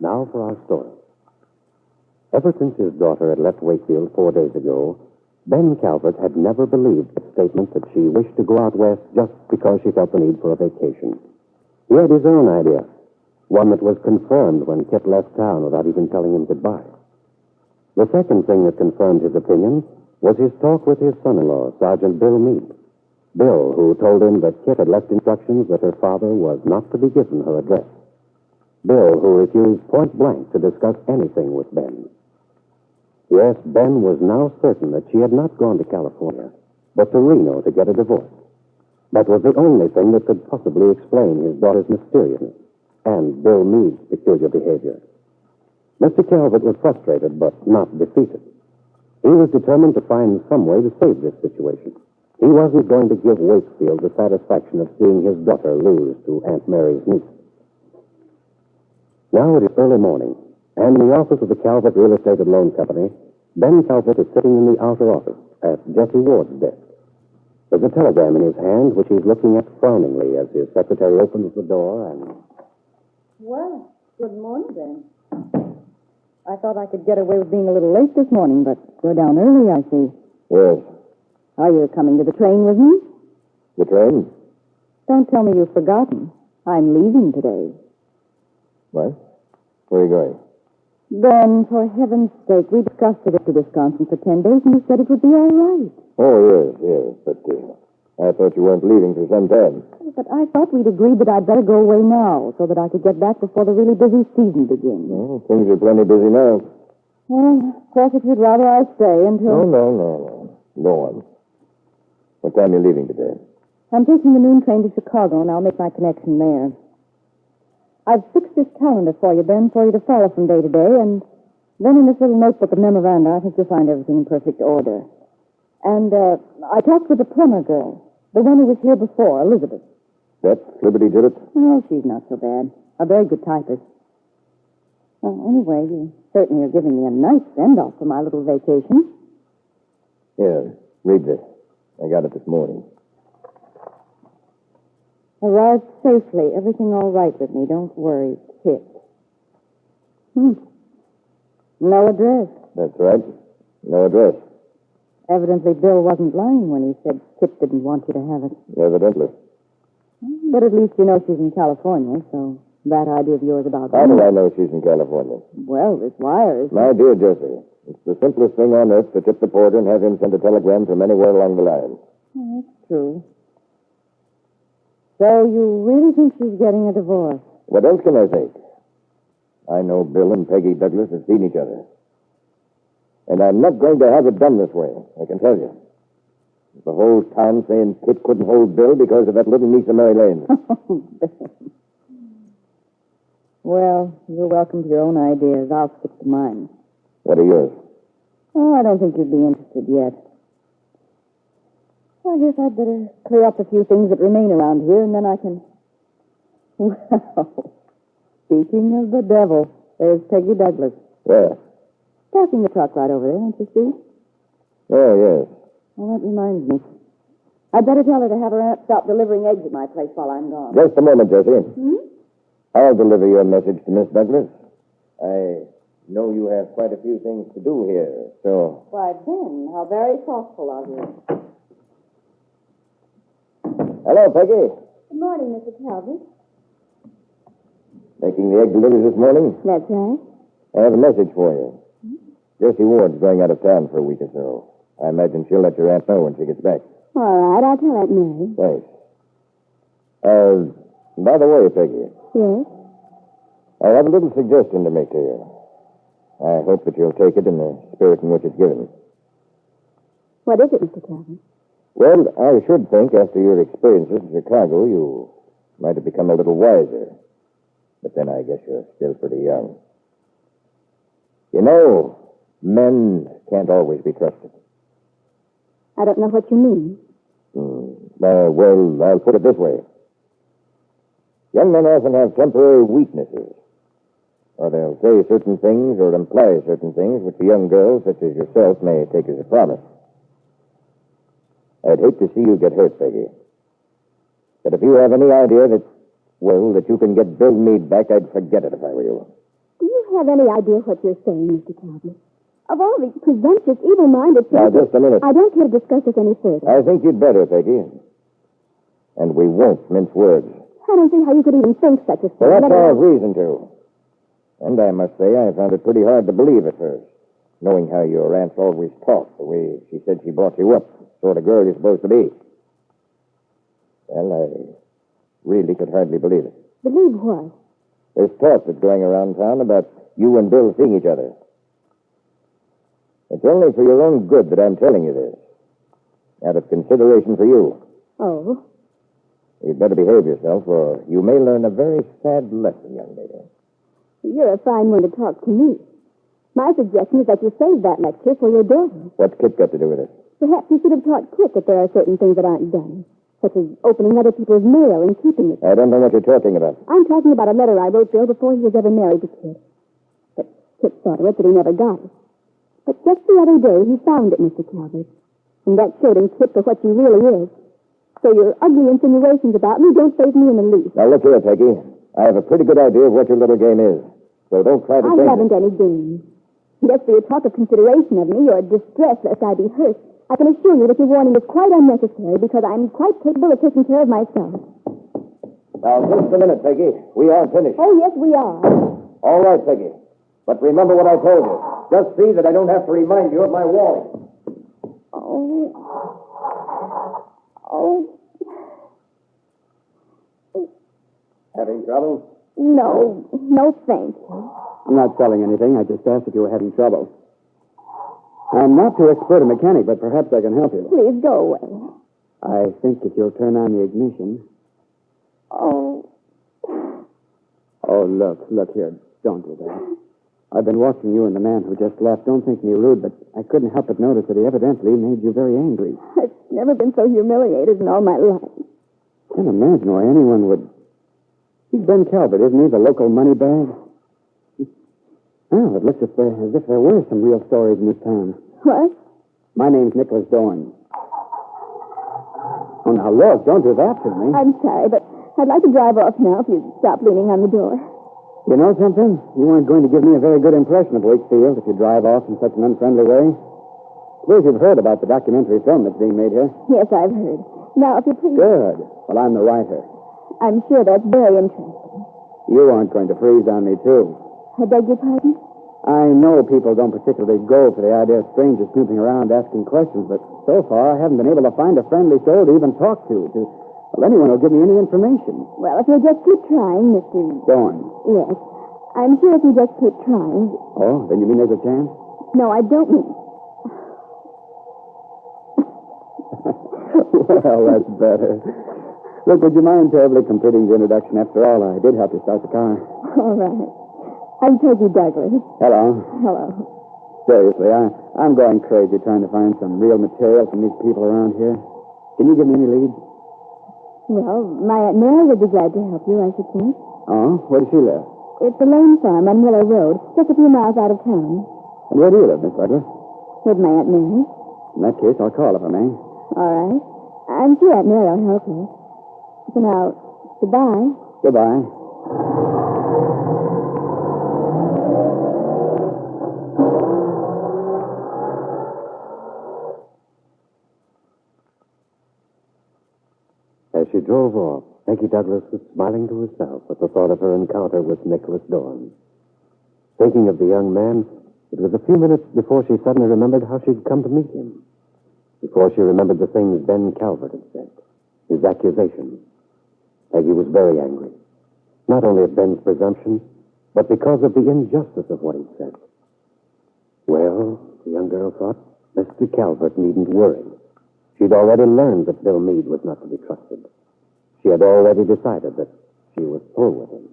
Now for our story. Ever since his daughter had left Wakefield 4 days ago, Ben Calvert had never believed the statement that she wished to go out west just because she felt the need for a vacation. He had his own idea, one that was confirmed when Kit left town without even telling him goodbye. The second thing that confirmed his opinion was his talk with his son-in-law, Sergeant Bill Meade. Bill, who told him that Kit had left instructions that her father was not to be given her address. Bill, who refused point blank to discuss anything with Ben. Yes, Ben was now certain that she had not gone to California, but to Reno to get a divorce. That was the only thing that could possibly explain his daughter's mysteriousness and Bill Meade's peculiar behavior. Mr. Calvert was frustrated, but not defeated. He was determined to find some way to save this situation. He wasn't going to give Wakefield the satisfaction of seeing his daughter lose to Aunt Mary's niece. Now it is early morning, and in the office of the Calvert Real Estate and Loan Company, Ben Calvert is sitting in the outer office at Jesse Ward's desk. There's a telegram in his hand, which he's looking at frowningly as his secretary opens the door and... Well, good morning, Ben. I thought I could get away with being a little late this morning, but you're down early, I see. Yes. Are you coming to the train with me? The train? Don't tell me you've forgotten. I'm leaving today. What? Where are you going? Ben, for heaven's sake, we discussed it to Wisconsin for 10 days, and you said it would be all right. Oh, yes, but I thought you weren't leaving for some time. But I thought we'd agreed that I'd better go away now, so that I could get back before the really busy season begins. Well, things are plenty busy now. Well, of course, if you'd rather I stay until... No. Go on. What time are you leaving today? I'm taking the noon train to Chicago, and I'll make my connection there. I've fixed this calendar for you, Ben, for you to follow from day to day, and then in this little notebook of memoranda, I think you'll find everything in perfect order. And I talked with the plumber girl, the one who was here before, Elizabeth. That's Liberty did it? Oh, she's not so bad. A very good typist. Well, anyway, you certainly are giving me a nice send-off for my little vacation. Here, read this. I got it this morning. Arrived safely. Everything all right with me. Don't worry. Kit. No address. That's right. No address. Evidently, Bill wasn't lying when he said Kit didn't want you to have it. Evidently. But at least you know she's in California, so that idea of yours about... How do I know she's in California? Well, this wire is... My dear Jesse, it's the simplest thing on earth to tip the porter and have him send a telegram from anywhere along the line. Oh, that's true. So you really think she's getting a divorce? What else can I think? I know Bill and Peggy Douglas have seen each other. And I'm not going to have it done this way, I can tell you. The whole town saying Kit couldn't hold Bill because of that little niece of Mary Lane. Well, you're welcome to your own ideas. I'll stick to mine. What are yours? Oh, I don't think you'd be interested yet. I guess I'd better clear up a few things that remain around here, and then I can... Well, speaking of the devil, there's Peggy Douglas. Where? Parking the truck right over there, don't you see? Oh, yes. Well, that reminds me. I'd better tell her to have her aunt stop delivering eggs at my place while I'm gone. Just a moment, Jesse. I'll deliver your message to Miss Douglas. I know you have quite a few things to do here, so... Why, Ben, how very thoughtful of you. Hello, Peggy. Good morning, Mr. Calvert. Making the egg deliveries this morning? That's right. I have a message for you. Jessie Ward's going out of town for a week or so. I imagine she'll let your aunt know when she gets back. All right, I'll tell Aunt Mary. Thanks. By the way, Peggy. Yes? I have a little suggestion to make to you. I hope that you'll take it in the spirit in which it's given. What is it, Mr. Calvert? Well, I should think after your experiences in Chicago, you might have become a little wiser. But then I guess you're still pretty young. You know, men can't always be trusted. I don't know what you mean. Well, I'll put it this way. Young men often have temporary weaknesses. Or they'll say certain things or imply certain things which a young girl such as yourself may take as a promise. I'd hate to see you get hurt, Peggy. But if you have any idea that you can get Bill Meade back, I'd forget it if I were you. Do you have any idea what you're saying, Mr. Calvert? Of all the presumptuous, evil-minded Now, people... just a minute. I don't care to discuss this any further. I think you'd better, Peggy. And we won't mince words. I don't see how you could even think such a thing. Well, that's all I've reason to. And I must say, I found it pretty hard to believe at first, knowing how your aunt's always talked, the way she said she brought you up, the sort of girl you're supposed to be. Well, I really could hardly believe it. Believe what? There's talk that's going around town about you and Bill seeing each other. It's only for your own good that I'm telling you this. Out of consideration for you. Oh? You'd better behave yourself, or you may learn a very sad lesson, young lady. You're a fine one to talk to me. My suggestion is that you save that lecture for your daughter. What's Kit got to do with it? Perhaps you should have taught Kit that there are certain things that aren't done, such as opening other people's mail and keeping it. I don't know what you're talking about. I'm talking about a letter I wrote Bill before he was ever married to Kit. But Kit saw to it that he never got it. But just the other day, he found it, Mr. Calvert. And that showed him Kit for what she really is. So your ugly insinuations about me don't faze me in the least. Now, look here, Peggy. I have a pretty good idea of what your little game is. So don't try to I change haven't any game. Yes, for your talk of consideration of me or distress lest I be hurt, I can assure you that your warning is quite unnecessary because I'm quite capable of taking care of myself. Now, just a minute, Peggy. We aren't finished. Oh, yes, we are. All right, Peggy. But remember what I told you. Just see that I don't have to remind you of my warning. Oh. Oh. Having trouble? No, thank you. I'm not selling anything. I just asked if you were having trouble. I'm not too expert a mechanic, but perhaps I can help you. Please go away. I think if you'll turn on the ignition. Oh. Oh, look here. Don't do that. I've been watching you and the man who just left. Don't think me rude, but I couldn't help but notice that he evidently made you very angry. I've never been so humiliated in all my life. Can't imagine why anyone would... He's Ben Calvert, isn't he? The local money bag? Oh, it looks as if there were some real stories in this town. What? My name's Nicholas Dorn. Oh, now, look, don't do that to me. I'm sorry, but I'd like to drive off now if you stop leaning on the door. You know something? You weren't going to give me a very good impression of Wakefield if you drive off in such an unfriendly way. Suppose you've heard about the documentary film that's being made here. Yes, I've heard. Now, if you please... Good. Well, I'm the writer. I'm sure that's very interesting. You aren't going to freeze on me, too. I beg your pardon? I know people don't particularly go for the idea of strangers snooping around asking questions, but so far I haven't been able to find a friendly soul to even talk to anyone who'll give me any information. Well, if you'll just keep trying, Mr. Dorn. Yes. I'm sure if you just keep trying... Oh, then you mean there's a chance? No, I don't mean... Well, that's better. Look, would you mind terribly completing the introduction? After all, I did help you start the car. All right. I'm Peggy Douglas. Hello. Hello. Seriously, I'm going crazy trying to find some real material from these people around here. Can you give me any leads? Well, my Aunt Mary would be glad to help you, I should think. Oh? Where does she live? It's the Lane Farm on Willow Road, just a few miles out of town. And where do you live, Miss Douglas? With my Aunt Mary. In that case, I'll call if I may. All right. I'm sure Aunt Mary will help you. So now, goodbye. Goodbye. As she drove off, Peggy Douglas was smiling to herself at the thought of her encounter with Nicholas Dorn. Thinking of the young man, it was a few minutes before she suddenly remembered how she'd come to meet him. Before she remembered the things Ben Calvert had said, his accusations. Peggy was very angry. Not only at Ben's presumption, but because of the injustice of what he said. Well, the young girl thought, Mr. Calvert needn't worry. She'd already learned that Bill Meade was not to be trusted. She had already decided that she was through with him.